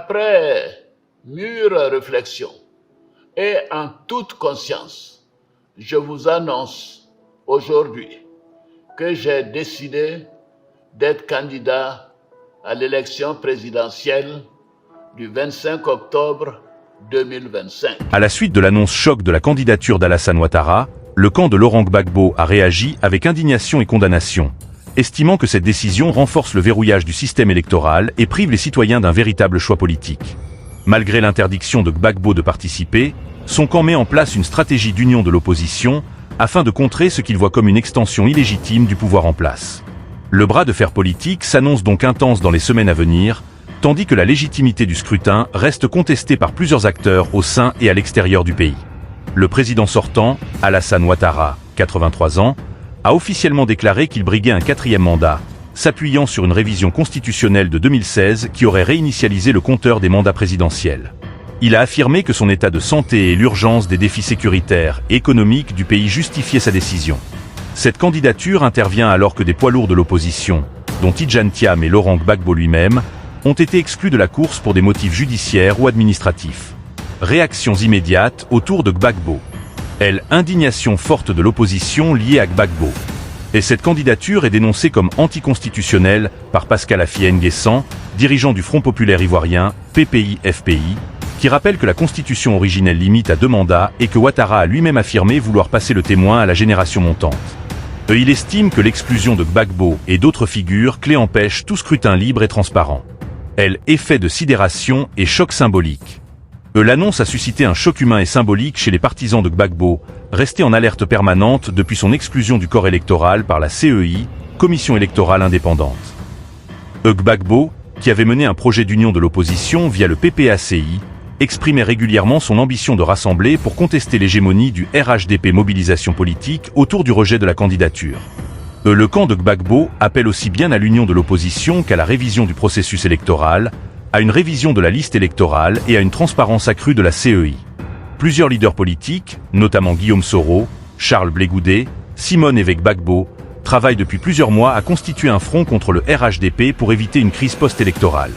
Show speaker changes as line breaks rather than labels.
Après mûre réflexion et en toute conscience, je vous annonce aujourd'hui que j'ai décidé d'être candidat à l'élection présidentielle du 25 octobre 2025.
À la suite de l'annonce choc de la candidature d'Alassane Ouattara, le camp de Laurent Gbagbo a réagi avec indignation et condamnation, estimant que cette décision renforce le verrouillage du système électoral et prive les citoyens d'un véritable choix politique. Malgré l'interdiction de Gbagbo de participer, son camp met en place une stratégie d'union de l'opposition afin de contrer ce qu'il voit comme une extension illégitime du pouvoir en place. Le bras de fer politique s'annonce donc intense dans les semaines à venir, tandis que la légitimité du scrutin reste contestée par plusieurs acteurs au sein et à l'extérieur du pays. Le président sortant, Alassane Ouattara, 83 ans, a officiellement déclaré qu'il briguait un 4e mandat, s'appuyant sur une révision constitutionnelle de 2016 qui aurait réinitialisé le compteur des mandats présidentiels. Il a affirmé que son état de santé et l'urgence des défis sécuritaires et économiques du pays justifiaient sa décision. Cette candidature intervient alors que des poids lourds de l'opposition, dont Tidjane Thiam et Laurent Gbagbo lui-même, ont été exclus de la course pour des motifs judiciaires ou administratifs. Réactions immédiates autour de Gbagbo. Indignation forte de l'opposition liée à Gbagbo. Et cette candidature est dénoncée comme anticonstitutionnelle par Pascal Affi N'Guessan, dirigeant du Front populaire ivoirien, PPI-FPI, qui rappelle que la constitution originelle limite à 2 mandats et que Ouattara a lui-même affirmé vouloir passer le témoin à la génération montante. Il estime que l'exclusion de Gbagbo et d'autres figures clés empêche tout scrutin libre et transparent. Effet de sidération et choc symbolique. L'annonce a suscité un choc humain et symbolique chez les partisans de Gbagbo, restés en alerte permanente depuis son exclusion du corps électoral par la CEI, Commission électorale indépendante. Gbagbo, qui avait mené un projet d'union de l'opposition via le PPACI, exprimait régulièrement son ambition de rassembler pour contester l'hégémonie du RHDP Mobilisation Politique autour du rejet de la candidature. Le camp de Gbagbo appelle aussi bien à l'union de l'opposition qu'à la révision du processus électoral, à une révision de la liste électorale et à une transparence accrue de la CEI. Plusieurs leaders politiques, notamment Guillaume Soro, Charles Blé Goudet, Simone Évêque Gbagbo, travaillent depuis plusieurs mois à constituer un front contre le RHDP pour éviter une crise post-électorale.